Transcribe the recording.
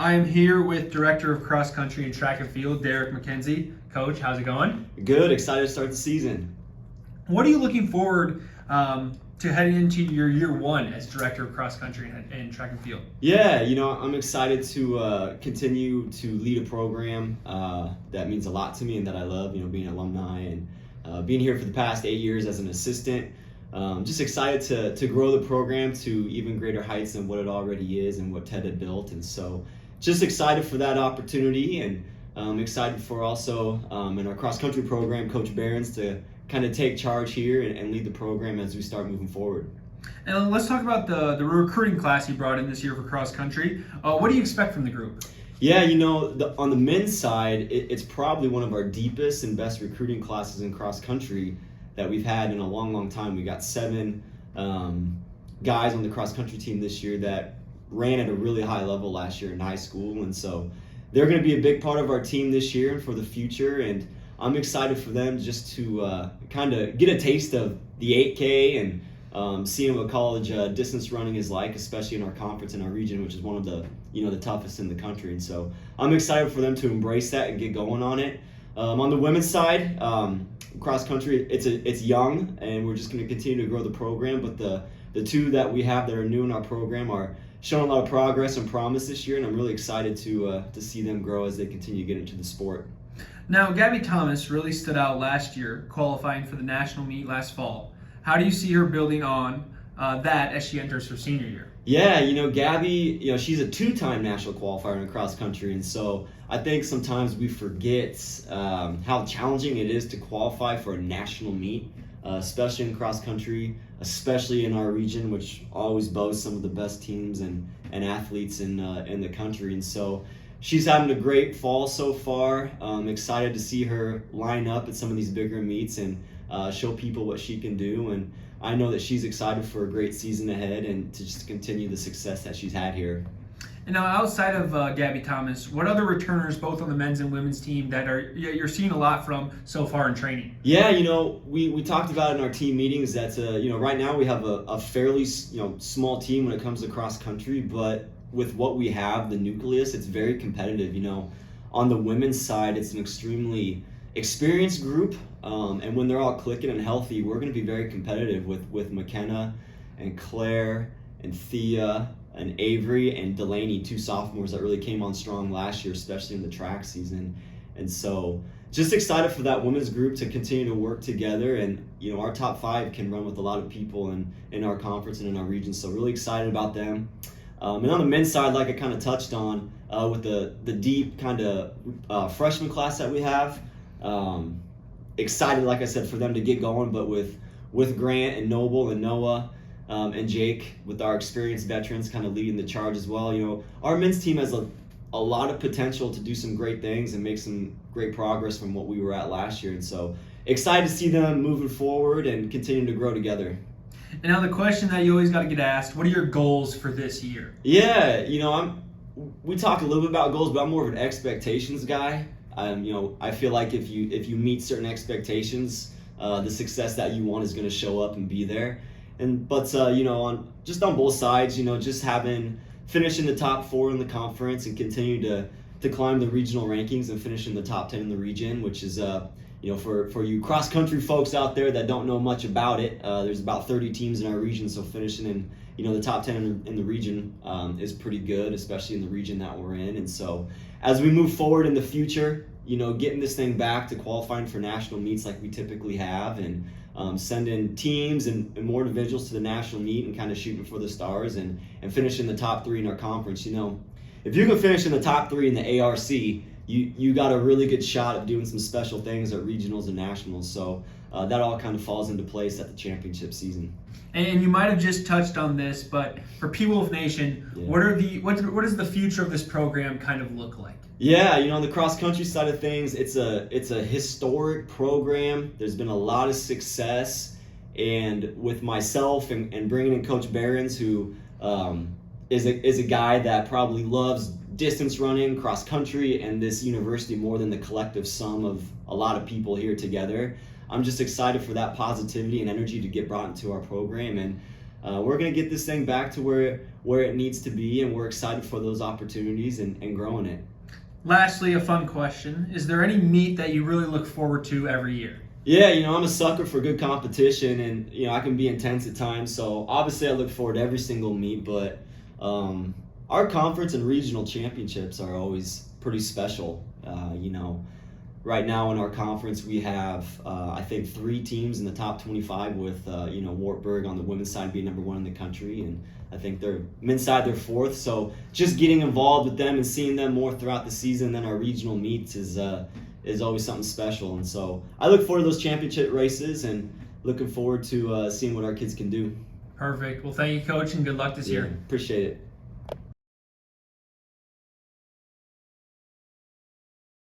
I am here with Director of Cross Country and Track and Field, Derek McKenzie. Coach, how's it going? Good, excited to start the season. What are you looking forward to heading into your year one as Director of Cross Country and Track and Field? Yeah, I'm excited to continue to lead a program that means a lot to me and that I love, being an alumni and being here for the past 8 years as an assistant. Just excited to grow the program to even greater heights than what it already is and what Ted had built. And so just excited for that opportunity, and excited for also in our cross country program, Coach Behrens to kind of take charge here and lead the program as we start moving forward. And let's talk about the recruiting class you brought in this year for cross country. What do you expect from the group? Yeah, on the men's side, it's probably one of our deepest and best recruiting classes in cross country that we've had in a long, long time. We got 7 guys on the cross country team this year that ran at a really high level last year in high school, and so they're going to be a big part of our team this year and for the future. And I'm excited for them just to kind of get a taste of the 8K and seeing what college distance running is like, especially in our conference and our region, which is one of the the toughest in the country. And so I'm excited for them to embrace that and get going on it. On the women's side, cross country, it's young, and we're just going to continue to grow the program. But the 2 that we have that are new in our program are showing a lot of progress and promise this year, and I'm really excited to see them grow as they continue to get into the sport. Now, Gabby Thomas really stood out last year, qualifying for the national meet last fall. How do you see her building on that as she enters her senior year? Yeah, Gabby, she's a 2-time national qualifier in cross country, and so I think sometimes we forget how challenging it is to qualify for a national meet, especially in cross country, especially in our region, which always boasts some of the best teams and athletes in the country. And so she's having a great fall so far. Excited to see her line up at some of these bigger meets and show people what she can do. And I know that she's excited for a great season ahead and to just continue the success that she's had here. And now, outside of Gabby Thomas, what other returners, both on the men's and women's team, that you're seeing a lot from so far in training? Yeah, we talked about in our team meetings that right now we have a fairly small team when it comes to cross country, but with what we have, the nucleus, it's very competitive. On the women's side, it's an extremely experienced group, and when they're all clicking and healthy, we're going to be very competitive with McKenna and Claire and Thea and Avery and Delaney, 2 sophomores that really came on strong last year, especially in the track season. And so just excited for that women's group to continue to work together. And our top 5 can run with a lot of people in our conference and in our region, so really excited about them. And on the men's side, like I kind of touched on, with the deep kind of freshman class that we have, excited, like I said, for them to get going. But with Grant and Noble and Noah and Jake, with our experienced veterans kind of leading the charge as well, our men's team has a lot of potential to do some great things and make some great progress from what we were at last year. And so excited to see them moving forward and continuing to grow together. And now the question that you always got to get asked, what are your goals for this year? Yeah, we talk a little bit about goals, but I'm more of an expectations guy. I feel like if you meet certain expectations, the success that you want is going to show up and be there. But on both sides, just finishing the top 4 in the conference and continue to climb the regional rankings and finish in the top 10 in the region, which is for you cross country folks out there that don't know much about it, there's about 30 teams in our region, so finishing in the top 10 in the region is pretty good, especially in the region that we're in. And so as we move forward in the future, getting this thing back to qualifying for national meets like we typically have, and sending teams and more individuals to the national meet and kind of shooting for the stars and finishing the top 3 in our conference. If you can finish in the top 3 in the ARC, you got a really good shot at doing some special things at regionals and nationals. So that all kind of falls into place at the championship season. And you might have just touched on this, but for P-Wolf Nation, yeah, what does the future of this program kind of look like? Yeah, on the cross country side of things, it's a historic program. There's been a lot of success, and with myself and bringing in Coach Behrens, who is a guy that probably loves distance running, cross country, and this university more than the collective sum of a lot of people here together. I'm just excited for that positivity and energy to get brought into our program. And we're going to get this thing back to where it needs to be, and we're excited for those opportunities and growing it. Lastly, a fun question. Is there any meet that you really look forward to every year? Yeah, I'm a sucker for good competition, and I can be intense at times. So obviously, I look forward to every single meet. But our conference and regional championships are always pretty special. Right now in our conference, we have I think 3 teams in the top 25. With Wartburg on the women's side being number 1 in the country, and I think they're men's side they're 4th. So just getting involved with them and seeing them more throughout the season than our regional meets is always something special. And so I look forward to those championship races and looking forward to seeing what our kids can do. Perfect. Well, thank you, Coach, and good luck this year. Appreciate it.